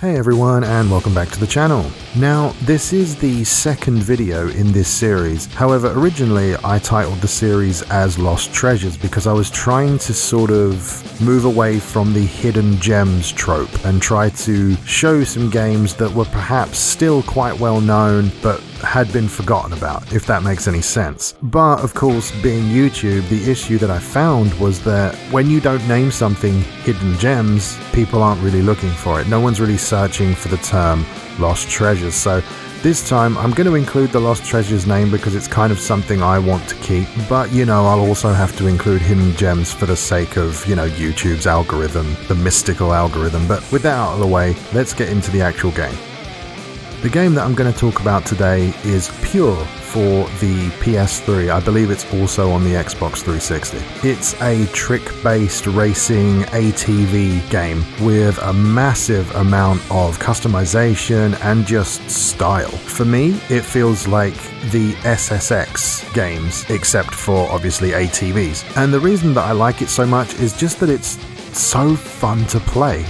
Hey everyone, and welcome back to the channel. Now, this is the second video in this series. However, originally I titled the series as Lost Treasures because I was trying to sort of move away from the hidden gems trope and try to show some games that were perhaps still quite well known but had been forgotten about, if that makes any sense. But of course, being YouTube, the issue that I found was that when you don't name something hidden gems, people aren't really looking for it. No one's really searching for the term Lost Treasures. So this time I'm going to include the Lost Treasures name because it's kind of something I want to keep, but I'll also have to include hidden gems for the sake of, YouTube's algorithm, the mystical algorithm. But with that out of the way, let's get into the actual game. The game that I'm going to talk about today is Pure for the PS3. I believe it's also on the Xbox 360. It's a trick-based racing ATV game with a massive amount of customization and just style. For me, it feels like the SSX games, except for obviously ATVs. And the reason that I like it so much is just that it's so fun to play,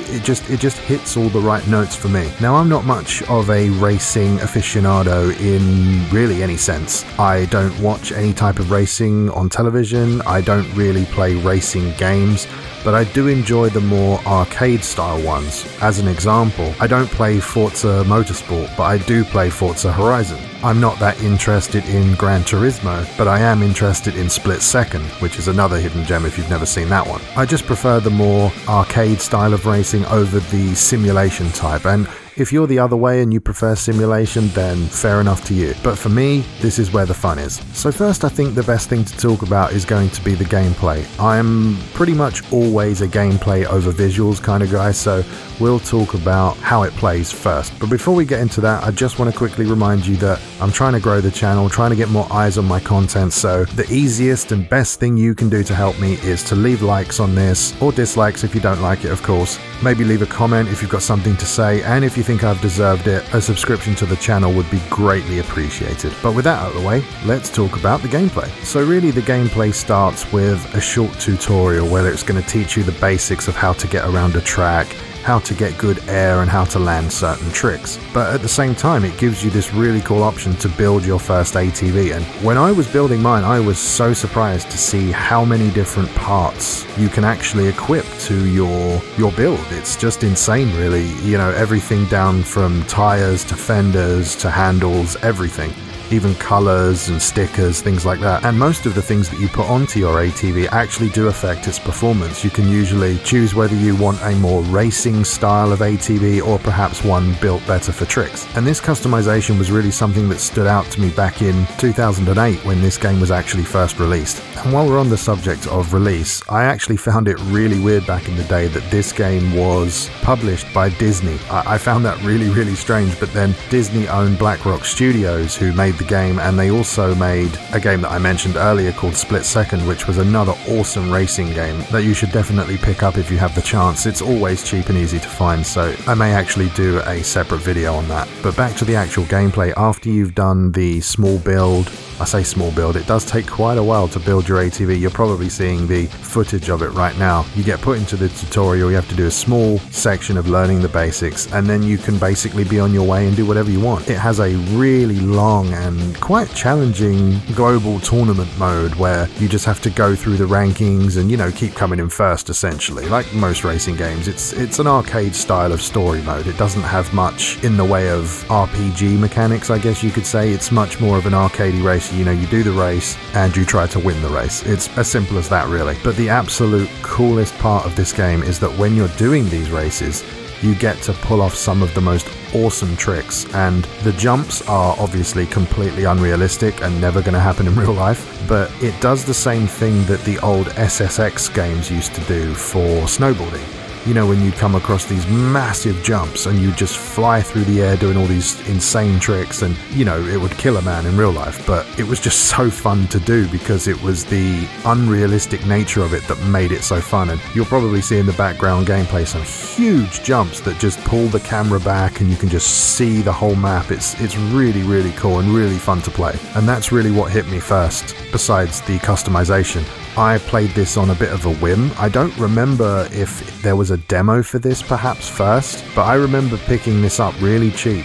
it just hits all the right notes for me. Now, I'm not much of a racing aficionado in really any sense. I don't watch any type of racing on television. I don't really play racing games, but I do enjoy the more arcade style ones. As an example, I don't play Forza Motorsport, but I do play Forza Horizon. I'm not that interested in Gran Turismo, but I am interested in Split Second, which is another hidden gem if you've never seen that one. I just prefer the more arcade style of racing over the simulation type, and if you're the other way and you prefer simulation, then fair enough to you. But for me, this is where the fun is. So first, I think the best thing to talk about is going to be the gameplay. I'm pretty much always a gameplay over visuals kind of guy, so we'll talk about how it plays first. But before we get into that, I just want to quickly remind you that I'm trying to grow the channel, trying to get more eyes on my content, so the easiest and best thing you can do to help me is to leave likes on this, or dislikes if you don't like it, of course. Maybe leave a comment if you've got something to say, and if you think I've deserved it, a subscription to the channel would be greatly appreciated. But with that out of the way, let's talk about the gameplay. So really the gameplay starts with a short tutorial where it's going to teach you the basics of how to get around a track, how to get good air, and how to land certain tricks. But at the same time, it gives you this really cool option to build your first ATV. And when I was building mine, I was so surprised to see how many different parts you can actually equip to your build. It's just insane, really. Everything down from tires to fenders to handles, everything. Even colors and stickers, things like that. And most of the things that you put onto your ATV actually do affect its performance. You can usually choose whether you want a more racing style of ATV or perhaps one built better for tricks. And this customization was really something that stood out to me back in 2008 when this game was actually first released. And while we're on the subject of release, I actually found it really weird back in the day that this game was published by Disney. I found that really, really strange, but then Disney owned BlackRock Studios, who made the game, and they also made a game that I mentioned earlier called Split Second, which was another awesome racing game that you should definitely pick up if you have the chance. It's always cheap and easy to find, so I may actually do a separate video on that. But back to the actual gameplay. After you've done the small build, I say small build, it does take quite a while to build your ATV. You're probably seeing the footage of it right now. You get put into the tutorial, you have to do a small section of learning the basics, and then you can basically be on your way and do whatever you want. It has a really long and quite challenging global tournament mode where you just have to go through the rankings and, keep coming in first, essentially. Like most racing games, it's an arcade style of story mode. It doesn't have much in the way of RPG mechanics, I guess you could say. It's much more of an arcadey race. You do the race and you try to win the race. It's as simple as that, really. But the absolute coolest part of this game is that when you're doing these races, you get to pull off some of the most awesome tricks, and the jumps are obviously completely unrealistic and never going to happen in real life, but it does the same thing that the old SSX games used to do for snowboarding. When you come across these massive jumps and you just fly through the air doing all these insane tricks, and it would kill a man in real life, but it was just so fun to do because it was the unrealistic nature of it that made it so fun. And you'll probably see in the background gameplay some huge jumps that just pull the camera back and you can just see the whole map. It's really, really cool and really fun to play. And that's really what hit me first, besides the customization. I played this on a bit of a whim. I don't remember if there was a demo for this perhaps first, but I remember picking this up really cheap,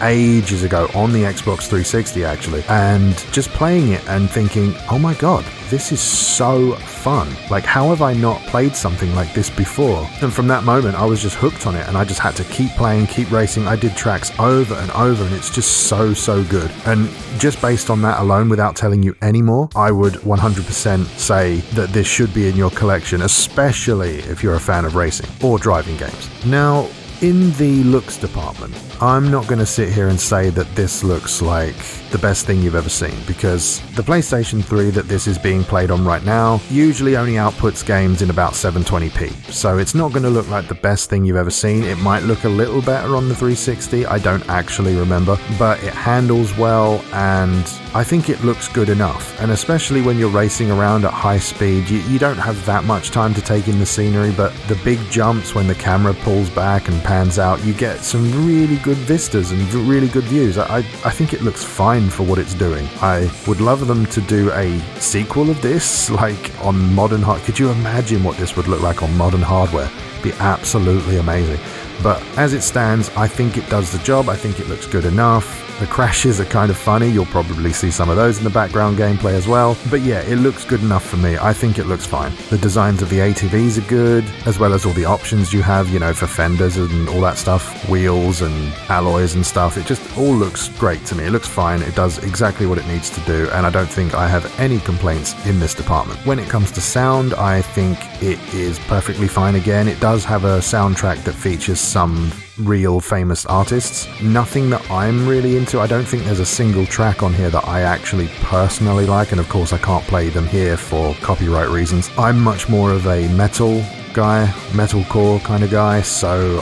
ages ago on the Xbox 360 actually, and just playing it and thinking, oh my god, this is so fun. Like, how have I not played something like this before? And from that moment, I was just hooked on it, and I just had to keep playing, keep racing. I did tracks over and over, and it's just so good. And just based on that alone, without telling you any more, I would 100% say that this should be in your collection, especially if you're a fan of racing or driving games. Now, in the looks department, I'm not going to sit here and say that this looks like the best thing you've ever seen, because the PlayStation 3 that this is being played on right now usually only outputs games in about 720p, so it's not going to look like the best thing you've ever seen. It might look a little better on the 360, I don't actually remember, but it handles well, and I think it looks good enough. And especially when you're racing around at high speed, you don't have that much time to take in the scenery, but the big jumps when the camera pulls back and pans out, you get some really good vistas and really good views. I think it looks fine for what it's doing. I would love them to do a sequel of this, like on modern hardware. Could you imagine what this would look like on modern hardware? It'd be absolutely amazing. But as it stands, I think it does the job. I think it looks good enough. The crashes are kind of funny. You'll probably see some of those in the background gameplay as well. But yeah, it looks good enough for me. I think it looks fine. The designs of the ATVs are good, as well as all the options you have, for fenders and all that stuff, wheels and alloys and stuff. It just all looks great to me. It looks fine. It does exactly what it needs to do, and I don't think I have any complaints in this department. When it comes to sound, I think it is perfectly fine again. It does have a soundtrack that features some real famous artists. Nothing that I'm really into. I don't think there's a single track on here that I actually personally like, and of course I can't play them here for copyright reasons. I'm much more of a metal guy, metalcore kind of guy, so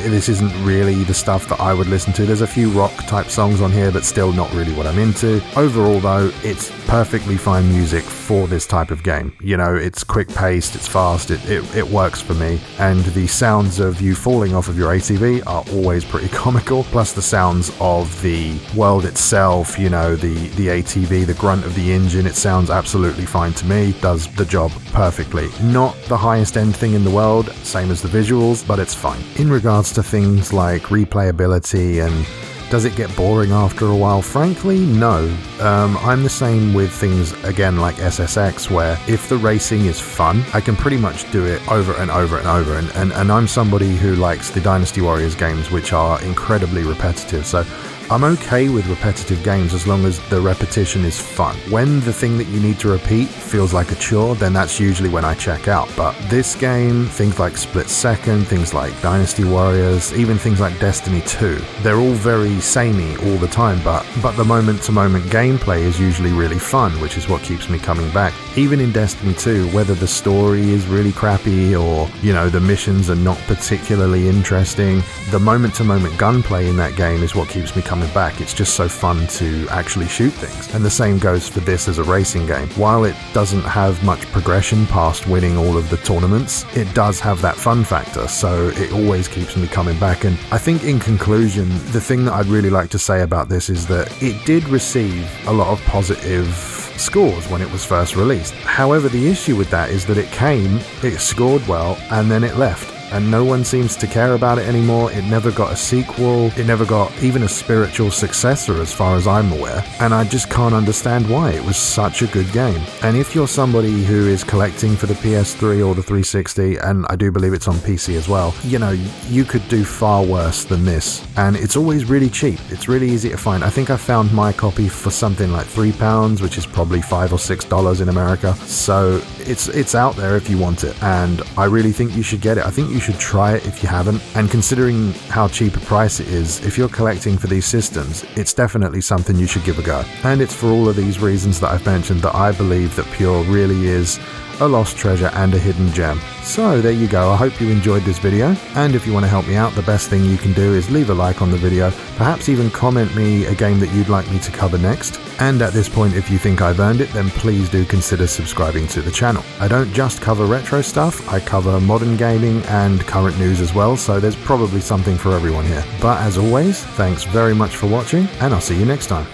this isn't really the stuff that I would listen to. There's a few rock type songs on here, but still not really what I'm into. Overall though, it's perfectly fine music for this type of game. It's quick paced, it's fast, it works for me, and the sounds of you falling off of your ATV are always pretty comical, plus the sounds of the world itself, the ATV, the grunt of the engine, it sounds absolutely fine to me, does the job perfectly. Not the highest end thing in the world, same as the visuals, but it's fine. In regards to things like replayability and does it get boring after a while? Frankly, no. I'm the same with things, again, like SSX, where if the racing is fun, I can pretty much do it over and over and over. And I'm somebody who likes the Dynasty Warriors games, which are incredibly repetitive. So I'm okay with repetitive games as long as the repetition is fun. When the thing that you need to repeat feels like a chore, then that's usually when I check out. But this game, things like Split Second, things like Dynasty Warriors, even things like Destiny 2, they're all very samey all the time, but the moment-to-moment gameplay is usually really fun, which is what keeps me coming back. Even in Destiny 2, whether the story is really crappy or, the missions are not particularly interesting, the moment-to-moment gunplay in that game is what keeps me coming back. It's just so fun to actually shoot things. And the same goes for this as a racing game. While it doesn't have much progression past winning all of the tournaments, it does have that fun factor, so it always keeps me coming back. And I think in conclusion, the thing that I'd really like to say about this is that it did receive a lot of positive scores when it was first released. However, the issue with that is that it scored well, and then it left. And no one seems to care about it anymore. It never got a sequel. It never got even a spiritual successor as far as I'm aware. And I just can't understand why. It was such a good game. And if you're somebody who is collecting for the PS3 or the 360, and I do believe it's on PC as well, you could do far worse than this. And it's always really cheap. It's really easy to find. I think I found my copy for something like £3, which is probably $5 or $6 in America. So it's out there if you want it. And I really think you should get it. I think you should try it if you haven't, and considering how cheap a price it is, if you're collecting for these systems, it's definitely something you should give a go. And it's for all of these reasons that I've mentioned that I believe that Pure really is a lost treasure and a hidden gem. So there you go. I hope you enjoyed this video, and if you want to help me out, the best thing you can do is leave a like on the video, perhaps even comment me a game that you'd like me to cover next, and at this point, if you think I've earned it, then please do consider subscribing to the channel. I don't just cover retro stuff, I cover modern gaming and current news as well, so there's probably something for everyone here. But as always, thanks very much for watching, and I'll see you next time.